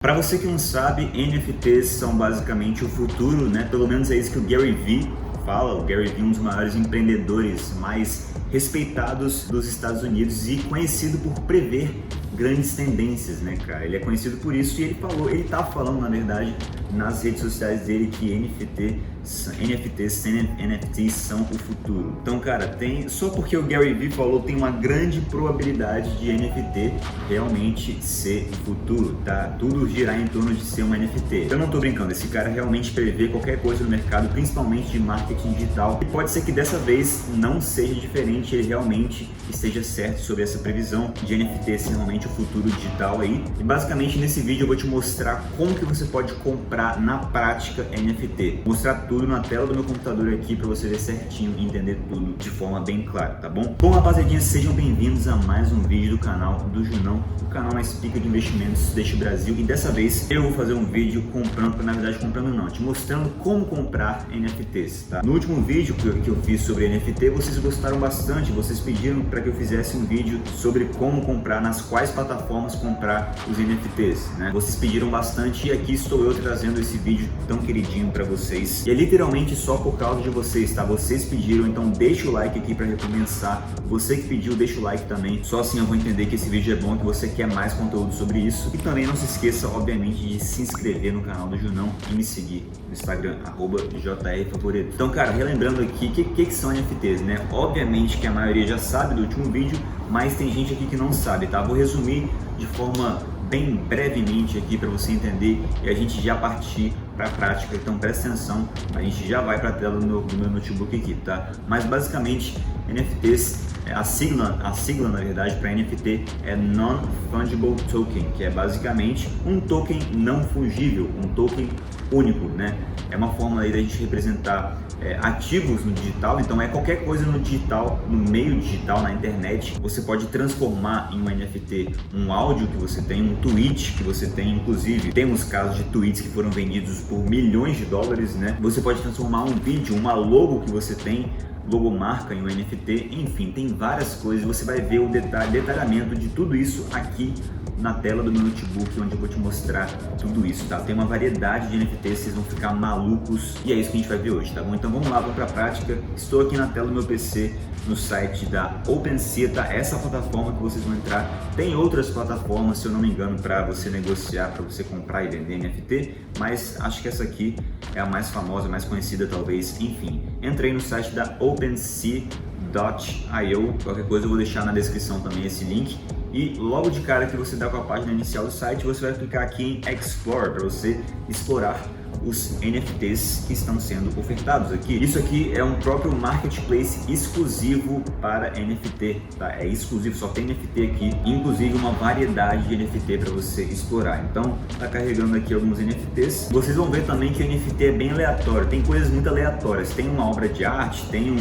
Para você que não sabe, NFTs são basicamente o futuro, né? Pelo menos é isso que o Gary Vee fala. O Gary Vee é um dos maiores empreendedores mais respeitados dos Estados Unidos e conhecido por prever grandes tendências, né, cara? Ele é conhecido por isso e ele tá falando, na verdade, nas redes sociais dele que NFTs são o futuro. Então, cara, só porque o Gary Vee falou, tem uma grande probabilidade de NFT realmente ser o futuro, tá? Tudo girar em torno de ser um NFT. Eu não tô brincando, esse cara realmente prevê qualquer coisa no mercado, principalmente de marketing digital. E pode ser que dessa vez não seja diferente, ele realmente esteja certo sobre essa previsão de NFT ser realmente o futuro digital aí. E basicamente nesse vídeo eu vou te mostrar como que você pode comprar na prática NFT. Mostrar tudo na tela do meu computador aqui para você ver certinho e entender tudo de forma bem clara, tá bom? Bom, rapaziadinha, sejam bem-vindos a mais um vídeo do canal do Junão, o canal mais pica de investimentos deste Brasil. E dessa vez eu vou fazer um vídeo te mostrando como comprar NFTs, tá? No último vídeo que eu fiz sobre NFT, vocês gostaram bastante, vocês pediram para que eu fizesse um vídeo sobre como comprar, nas quais plataformas comprar os NFTs, né? Vocês pediram bastante e aqui estou eu trazendo esse vídeo tão queridinho para vocês. E é literalmente só por causa de vocês, tá? Vocês pediram, então deixa o like aqui para recompensar. Você que pediu, deixa o like também. Só assim eu vou entender que esse vídeo é bom, que você quer mais conteúdo sobre isso. E também não se esqueça, obviamente, de se inscrever no canal do Junão e me seguir no Instagram, @JRFavoreto. Então, cara, relembrando aqui, o que são NFTs, né? Obviamente que a maioria já sabe do último vídeo, mas tem gente aqui que não sabe, tá? Vou resumir de forma bem brevemente aqui para você entender e a gente já partir para a prática. Então presta atenção, a gente já vai para a tela do meu notebook aqui, tá? Mas basicamente NFTs, a sigla na verdade para NFT é Non-Fungible Token, que é basicamente um token não fungível, um token único, né? É uma forma aí da gente representar ativos no digital. Então é qualquer coisa no digital, no meio digital, na internet, você pode transformar em um NFT um áudio que você tem, um tweet que você tem. Inclusive temos casos de tweets que foram vendidos por milhões de dólares, né? Você pode transformar um vídeo, uma logo que você tem, logomarca, em um NFT. Enfim, tem várias coisas. Você vai ver o detalhamento de tudo isso aqui na tela do meu notebook, onde eu vou te mostrar tudo isso, tá? Tem uma variedade de NFTs, vocês vão ficar malucos e é isso que a gente vai ver hoje, tá bom? Então vamos lá, vamos pra prática. Estou aqui na tela do meu PC, no site da OpenSea, tá? Essa plataforma que vocês vão entrar. Tem outras plataformas, se eu não me engano, para você negociar, para você comprar e vender NFT, mas acho que essa aqui é a mais famosa, mais conhecida talvez. Enfim, entrei no site da OpenSea.io, qualquer coisa eu vou deixar na descrição também esse link. E logo de cara que você dá com a página inicial do site, você vai clicar aqui em Explore para você explorar os NFTs que estão sendo ofertados aqui. Isso aqui é um próprio marketplace exclusivo para NFT, tá? É exclusivo, só tem NFT aqui, inclusive uma variedade de NFT para você explorar. Então, tá carregando aqui alguns NFTs. Vocês vão ver também que o NFT é bem aleatório, tem coisas muito aleatórias. Tem uma obra de arte, tem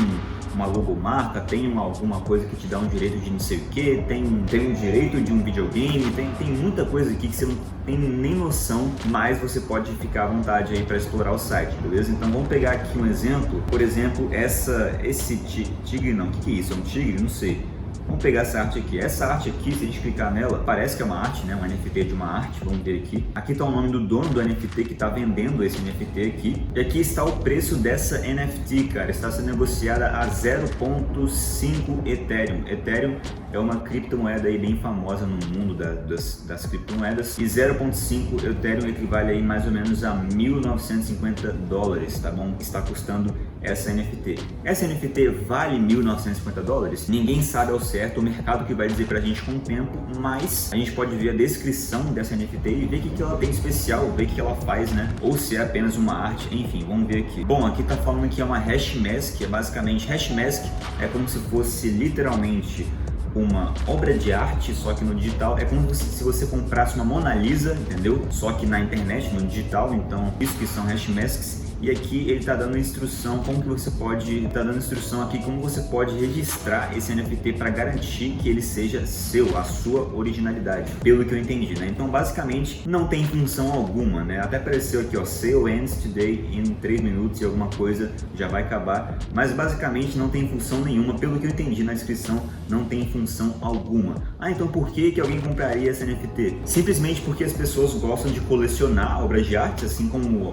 uma logomarca, tem alguma coisa que te dá um direito de não sei o que, tem um direito de um videogame, tem muita coisa aqui que você não tem nem noção, mas você pode ficar à vontade aí para explorar o site, beleza? Então vamos pegar aqui um exemplo, por exemplo, esse tigre, não, o que é isso? É um tigre? Não sei. Vamos pegar essa arte aqui. Essa arte aqui, se a gente clicar nela, parece que é uma arte, né? Um NFT de uma arte. Vamos ver aqui. Aqui está o nome do dono do NFT que está vendendo esse NFT aqui. E aqui está o preço dessa NFT, cara. Está sendo negociada a 0.5 Ethereum. Ethereum é uma criptomoeda aí bem famosa no mundo das criptomoedas. E 0.5 Ethereum equivale aí mais ou menos a 1.950 dólares, tá bom? Está custando essa NFT. Essa NFT vale 1.950 dólares? Ninguém sabe ao certo, o mercado que vai dizer pra gente com o tempo, mas a gente pode ver a descrição dessa NFT e ver o que ela tem de especial, ver o que ela faz, né? Ou se é apenas uma arte, enfim, vamos ver aqui. Bom, aqui tá falando que é uma hashmask, basicamente hashmask é como se fosse literalmente uma obra de arte, só que no digital. É como se você comprasse uma Mona Lisa, entendeu? Só que na internet, no digital. Então, isso que são hashmasks. e aqui ele está dando instrução como que você pode, tá dando instrução aqui como você pode registrar esse NFT para garantir que ele seja seu, a sua originalidade, pelo que eu entendi, né? Então basicamente não tem função alguma, né? Até apareceu aqui, ó, sale ends today in 3 minutos e alguma coisa, já vai acabar, mas basicamente não tem função nenhuma, pelo que eu entendi na descrição, não tem função alguma. Ah, então por que alguém compraria esse NFT? Simplesmente porque as pessoas gostam de colecionar obras de arte, assim como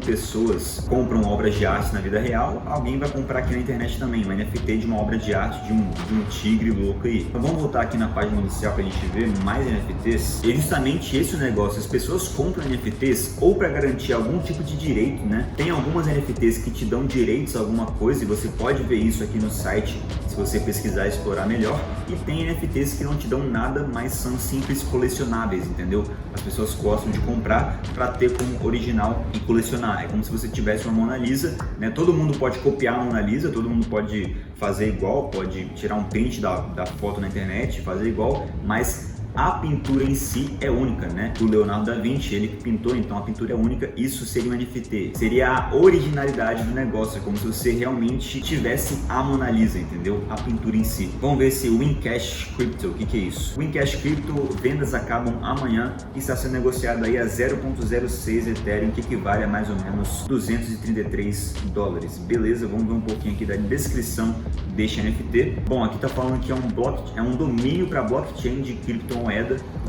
pessoas compram obras de arte na vida real, alguém vai comprar aqui na internet também, um NFT de uma obra de arte de um tigre louco aí. Então vamos voltar aqui na página inicial pra gente ver mais NFTs. E justamente esse é o negócio, as pessoas compram NFTs ou para garantir algum tipo de direito, né? Tem algumas NFTs que te dão direitos a alguma coisa e você pode ver isso aqui no site se você pesquisar e explorar melhor. E tem NFTs que não te dão nada, mas são simples colecionáveis, entendeu? As pessoas gostam de comprar para ter como original e colecionar. É como se você tivesse uma Mona Lisa, né? Todo mundo pode copiar a Mona Lisa, todo mundo pode fazer igual, pode tirar um print da foto na internet, fazer igual, mas a pintura em si é única, né? Do Leonardo da Vinci, ele que pintou, então a pintura é única, isso seria um NFT. Seria a originalidade do negócio, é como se você realmente tivesse a Mona Lisa, entendeu? A pintura em si. Vamos ver se o Wincash Crypto, o que é isso? O Wincash Crypto, vendas acabam amanhã e está sendo negociado aí a 0.06 Ethereum, que equivale a mais ou menos 233 dólares. Beleza, vamos ver um pouquinho aqui da descrição deste NFT. Bom, aqui tá falando que é um domínio para blockchain de criptomoeda.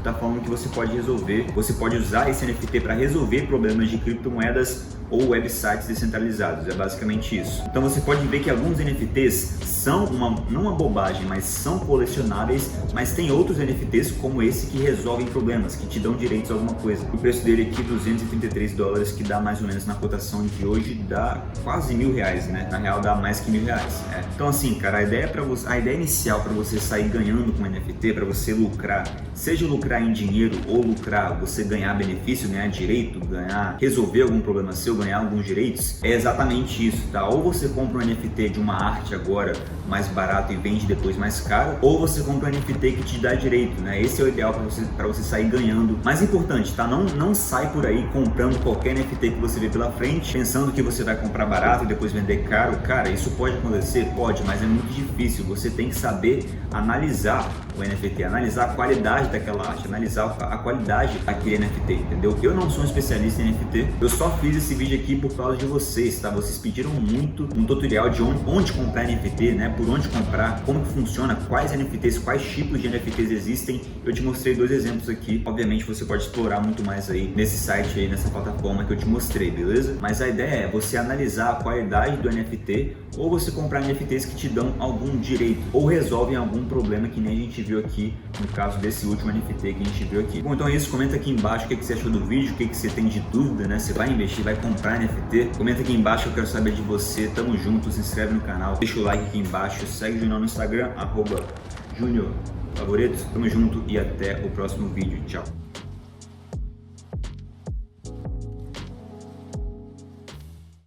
Tá falando que você pode usar esse NFT para resolver problemas de criptomoedas ou websites descentralizados, é basicamente isso. Então você pode ver que alguns NFTs são não uma bobagem, mas são colecionáveis, mas tem outros NFTs como esse que resolvem problemas, que te dão direitos a alguma coisa. O preço dele aqui 233 dólares, que dá mais ou menos na cotação de hoje, dá quase R$1.000, né? Na real dá mais que R$1.000. É. Então assim, cara, a ideia inicial para você sair ganhando com NFT, para você lucrar, seja lucrar em dinheiro ou lucrar, você ganhar benefício, ganhar direito, resolver algum problema seu, ganhar alguns direitos, é exatamente isso, tá? Ou você compra um NFT de uma arte agora mais barato e vende depois mais caro, ou você compra um NFT que te dá direito, né? Esse é o ideal para você sair ganhando. Mais importante, tá? Não sai por aí comprando qualquer NFT que você vê pela frente, pensando que você vai comprar barato e depois vender caro. Cara, isso pode acontecer? Pode, mas é muito difícil. Você tem que saber analisar o NFT, analisar a qualidade daquela arte, analisar a qualidade daquele NFT, entendeu? Eu não sou um especialista em NFT, eu só fiz esse vídeo aqui por causa de vocês, tá? Vocês pediram muito um tutorial de onde comprar NFT, né? Por onde comprar, como que funciona, quais NFTs, quais tipos de NFTs existem. Eu te mostrei 2 exemplos aqui. Obviamente você pode explorar muito mais aí nesse site aí, nessa plataforma que eu te mostrei, beleza? Mas a ideia é você analisar a qualidade do NFT ou você comprar NFTs que te dão algum direito ou resolvem algum problema que nem a gente viu aqui no caso desse último NFT que a gente viu aqui. Bom, então é isso, comenta aqui embaixo o que você achou do vídeo, o que você tem de dúvida, né? Você vai investir, vai comprar NFT? Comenta aqui embaixo, eu quero saber de você. Tamo junto, se inscreve no canal, deixa o like aqui embaixo, segue o Junior no Instagram, @JuniorFavoritos. Tamo junto e até o próximo vídeo. Tchau.